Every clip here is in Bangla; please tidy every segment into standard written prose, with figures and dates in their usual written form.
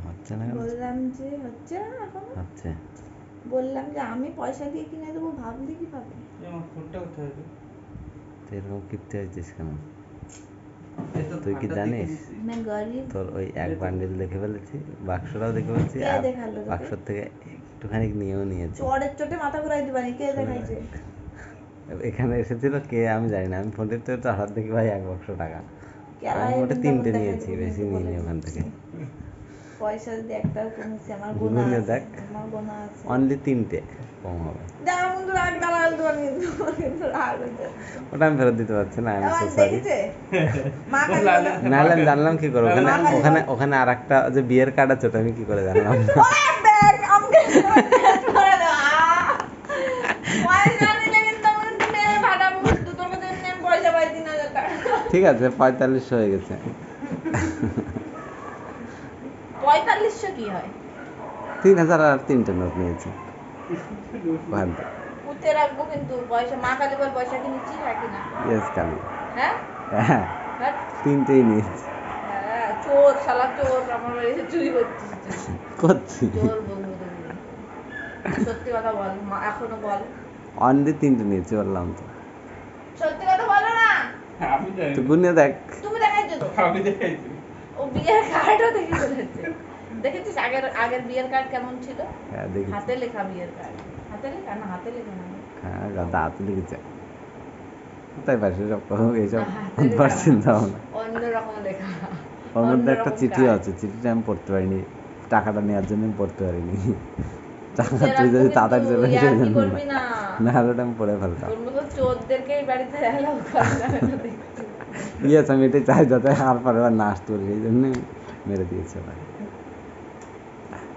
হচ্ছে না কেন? বললাম যে হচ্ছে না এখন। হচ্ছে। বললাম যে আমি পয়সা দিয়ে কিনে দেবো, ভাবলি কি ভাবে? আমার ফোনটা কোথায় রে? তুই এরকম কিপ্টে হয়েছিস কেন? এই তো তুই কি ঠান্ডা জানিস? দেখে দিছি। मैं गरीब। তোর ওই এক বান্ডিল দেখে ফেলেছি, বাক্সটাও দেখে ফেলেছি, কে আর দেখালো তোকে? বাক্সর থেকে একটুখানি নিয়েও নিয়েছি। চড়ের চোটে মাথা ঘুরাই দিবানি, কে শোনে দেখাইছে? এখানে এসেছিল কে আমি জানি না, আমি ফোন টিপতে তো হঠাৎ দেখি ভাই 1 বাক্স টাকা। কেলাই আমি ওটা বৃন্দাবন 3টে দেখাই নিয়েছি, দেবো বেশি কিন্তু নিইনি বলে ওখান থেকে। পয়সা যদি একটাও কমেছে, আমার গোনা গুনে আছে, দেখ, আমার গোনা আছে। অনলি 3টে কম হবে। দেখা বন্ধু রাগ গালাগাল দেওয়ার কিন্তু রাগ হচ্ছে। ওটা আমি ফেরত দিতে পারছি না, আমি আবার সো সরি। দেখেছে? মা খালি লালে- বলে, নাহলে আমি জানলাম কি করে, ওখানে মা খালি ওখানে বলে- ওখানে আর একটা যে বিয়ের কার্ড আছে ওটা আমি কি করে জানলাম? "ওরে ব্যাগ, আমাকে করে দাও, পয়সা নিলে কিন্তু আমাকে তুমি এনে ফাটাবো, কিন্তু তোর কাছে এমনি আমি পয়সা পাই 3,000 টাকা। ঠিক আছে 4500 হয়ে গেছে। 4500 কি হয়? 3000 আর 3টে নোট নিয়েছি। ভালো। পুঁতে রাখবো কিন্তু পয়সা, মা খালি বল পয়সা কি নিচ্ছিস নাকি না? ইয়েস কালি। হ্যাঁ হ্যাঁ, হ্যাঁ 3টেই নিয়েছি। হ্যাঁ, চোর শালা চোর, আমার বাড়ি এসে চুরি করছিস তুই। করছি। চোর বলবো তোকে। সত্যি কথা বল, মা এখনো বল, অনলি 3টে নিয়েছি বললাম তো। সত্যি কথা বলো না। আমি জানি তুই না। গুনে দেখ। তুমি দেখাইছো তো, আমি দেখাইছি। ও বিয়ের কার্ডও দেখে ফেলেছে। দেখেছিস আগের বিয়ের কার্ড কেমন ছিল? হ্যাঁ দেখি। হাতে লেখা বিয়ের কার্ড। হাতে লেখা না, হাতে লেখা না। হ্যাঁ গাদা হাতে লিখেছে। কোথায় পাইছে সব এইসব হাতে লেখা বার না। চিন্তা ভাবনা। অন্যরকম লেখা। ওর মধ্যে একটা অন্যরকম চিঠিও card। আছে, চিঠিটা আমি পড়তে পারিনি, টাকাটা নেওয়ার জন্য আমি পড়তে পারিনি। টাকা বুঝে তুই রাখবো যদি কিন্তু, তাড়াতাড়ি চলে ইয়ার্কি সেই জন্য করবি না। না হলে ওটা আমি পড়ে ফেলতাম। তোর মতো চোরদেরকে এই বাড়িতে অ্যালাউ করা যাবে না দেখছি। ইয়েস, আমি এটাই চাই যাতে আর পরে আর না আসতে পারি, এই জন্যই মেরে দিয়েছে ওরা।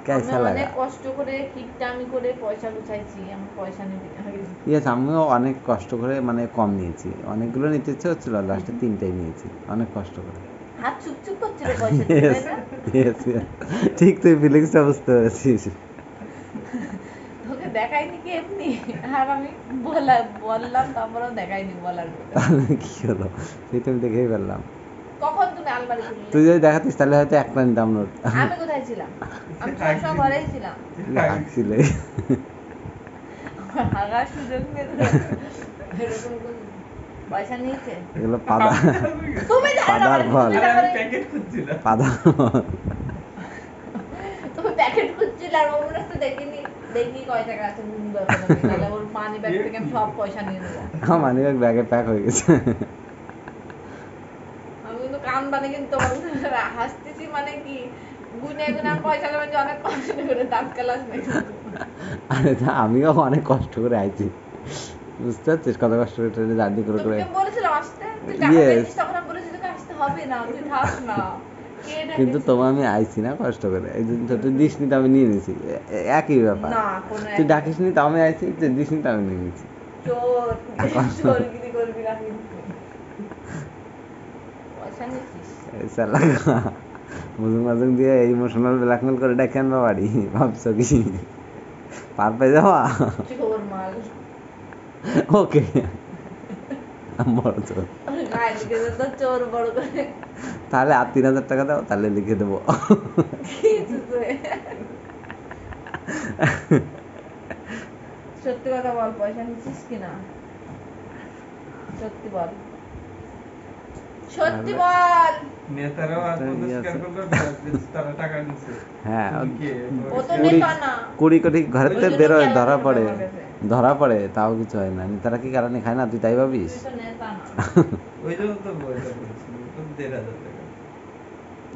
কেসা আমি লাগা। অনেক কষ্ট করে কিপটামি করে পয়সা গুছাইছি, আমি পয়সা নিবি না। ইয়েস, আমিও অনেক কষ্ট করে মানে কম নিয়েছি, অনেকগুলো নিতে ইচ্ছে হচ্ছিল, লাস্টে 3টেই নিয়েছি অনেক কষ্ট করে। হাত চুপচুপ করছিল পয়সা দিতে, Yes, তাই না? yes, yes. ঠিক তুই ফিলিংসটা বুঝতে পেরেছিস। তোকে দেখাইনি কি এমনি? আর আমি বললাম তারপরেও দেখাইনি বলার পরে। তাহলে কি হলো, সেই তো আমি দেখেই ফেললাম। কখন তুমি আলমারি খুললে? তুই যদি দেখাতিস তাহলে হয়তো একটা নিতাম নোট। আমি কোথায় ছিলাম? আমি তো সব ঘরেই ছিলাম। হাঁকছিলে। হাগার সুযোগ নেই তো। এরকম করে পয়সা নিয়েছে? এগুলো পাদা, তুমি জানো না পাদার মানে ফল। তুমি আরে আমি তারপরে- প্যাকেট খুঁজছিলাম। পাদা। তুমি প্যাকেট খুঁজছিলে আর ও মনে হচ্ছে দেখি কয় টাকা আছে গুনবো এখন আমি। তাহলে ওর মানি ব্যাগ থেকে আমি সব পয়সা নিয়ে নেবো। আমার মানি ব্যাগ ব্যাগে প্যাক হয়ে গেছে। আমি কিন্তু কান বানে কিন্তু তোমার সাথে হাসতেছি মানে কি, গুনে গুনে আমি পয়সা জমাইছি অনেক কষ্ট করে, দাঁত কালাস নেই। আরে তা আমিও অনেক কষ্ট করে আইছি, বুঝতে পারছিস কত কষ্ট করে ট্রেনে জার্নি করে করে। তোকে বলেছিলাম আসতে, তুই টাকা Yes. পেয়েছিস তখন আমি বলেছি তোকে আসতে হবে না, তুই থাক না। কে কিন্তু ডেকেছে? তোমার আমি আইছি না কষ্ট করে, এই জন্য তো তুই দিস নি তো আমি নিয়ে নিছি, একই ব্যাপার। না, কোনো তুই এক- ডাকিস নি তো আমি আইছি, তুই দিস নি তো আমি নিয়ে নিছি। চোর, চোরগিরি করবি না কিন্তু। পয়সা নিয়েছিস? এই শালা মুজুং মাজুং দিয়ে ইমোশনাল ব্ল্যাকমেল করে ডেকে আনবা বাড়ি, ভাবছো কি পার পেয়ে যাওয়া? চোর মাল। ওকে, বড় চোর। গায়ে লিখে দে তো চোর বড় করে। তাহলে আর 3000 টাকা দাও, তাহলে লিখে দেবো। কি চুষে? সত্যি কথা বল, পয়সা নিচ্ছিস কিনা? সত্যি বল, সত্যি বল। নেতারাও আর পর্যন্ত স্বীকার করলো না যে তারা টাকা নিচ্ছে। হ্যাঁ, তুমি কে? ও তো কুড়ি- নেতা না। 20 কোটি ঘরের ওই থেকে জন্য বেরোয়, খেয়াল ধরা করবে পড়ে, আমার কাছে। ধরা পড়ে তাও কিছু হয় না। তারা কি কারণে খায় না, তুই তাই ভাবিস? তুই তো নেতা না। ওই জন্য তো বইটা বলছিল, তো 1,500 টাকা।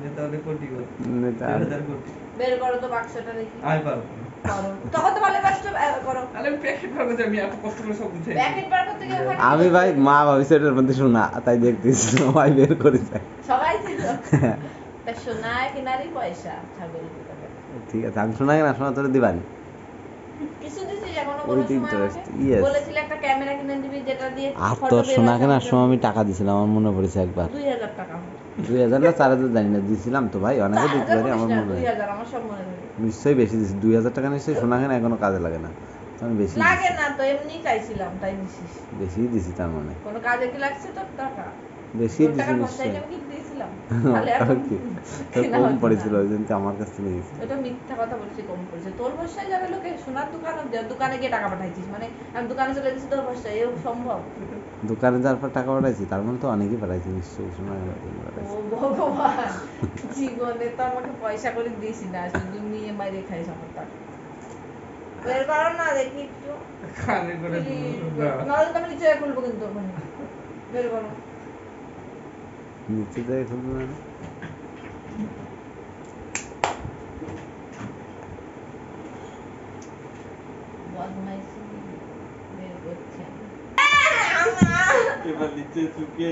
নেতা হলে কোটিপতি। নেতা 1,500 কোটি। বের করো তো বাক্সটা দেখি। আমি পারবো না। করো। তখন তো ভালো বাক্স করো। আরে আমি প্যাকেট পারবো যে আমি এত কষ্ট করে সব গুছাই। প্যাকেট বার করতে গিয়ে ওখানে আমি ভাই মা ভাবিছে এটার মধ্যে শোনা, তাই দেখতেছি সবাই বের করে যায়। সবাই ছিল। তা সোনায় কিনারই পয়সা, ছাগল কোথাকার। ঠিক আছে, আমি শোনা না শোনা তোরে দিবানি। কিছু দিছিস এখনো With কোনো সময় interest, আমাকে? yes. বলেছিলে একটা ক্যামেরা কিনে দিবি যেটা দিয়ে আর photo তোর বের সোনা হয় কেনার সামনে। সময় আমি টাকা দিছিলাম, আমার মনে পড়েছে একবার। 2000 টাকা। 2000 না 4000 জানি না, দিছিলাম তো ভাই, অনেকে দিতে পারি, আমার মনে হয় 2000 আমার সব মনে থাকে। নিশ্চয়ই বেশি দিছি। 2000 টাকা নিশ্চয়ই সোনা কেনা এখনো কাজে লাগে না, তো আমি বেশি লাগে দিছি। না তো, এমনি চাইছিলাম তাই নিছিস। বেশি দিছি তার মানে, কোনো কাজে কি লাগছে তোর টাকা? বেশি তোর দিছি টাকা নিশ্চয়ই। পঞ্চায়েত আমি কি দিছি? দিয়েছিলাম তাহলে এখন কি তো কেনা কম হতো পড়েছিল না। ওই দিন তো আমার কাছ থেকে নিয়েছিল। এটা মিথ্যা কথা বলছি, কম পড়েছে। তোর ভরসায় যাবে লোকে? সোনার দোকানে গিয়ে টাকা পাঠাইছিস, মানে আমি দোকানে চলে গেছি তোর ভরসায়, এও সম্ভব? দোকানে যাওয়ার পর টাকা পাঠাইছি, তার মানে তো অনেকেই পাঠাইছি নিশ্চয়ই, শোনা পাঠাইছি। ও ভগবান, জীবনে তো আমাকে পয়সা করে দিয়েছি না, শুধু নিয়ে মাইরে খাই সবার টাকা। বের করো না দেখি একটু, কানে করে প্লিজ। না। নাহলে তো আমি নিচে খুলবো কিন্তু ওখানে। বের করো। নিচে যাই খুলবো মানে বদমাইশি বের করছে। এবার নিচে ঝুঁকে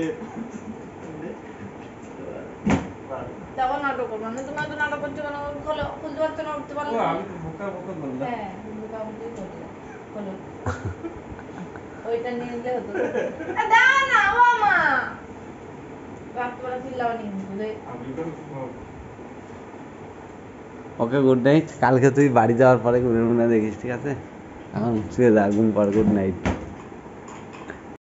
তখন নাটক করবো না, তুমি এত নাটক করছো কেন? খোলো, খুলতে পারছো না, উঠতে পারলে ও না? আমি তো বোকা বোকা বললাম। হ্যাঁ, মোটামুটি করলে। খোলো। ওইটা নিয়ে নিলে হতো। দাও না, ও মা। রাত্রিবেলা চিল্লাওনি কিন্তু রে। আমি তো ওকে গুড নাইট, কালকে তুই বাড়ি যাওয়ার পরে ঘুরে ঘুরে দেখিস, ঠিক আছে? এখন শুয়ে যা, ঘুম পর, গুড নাইট।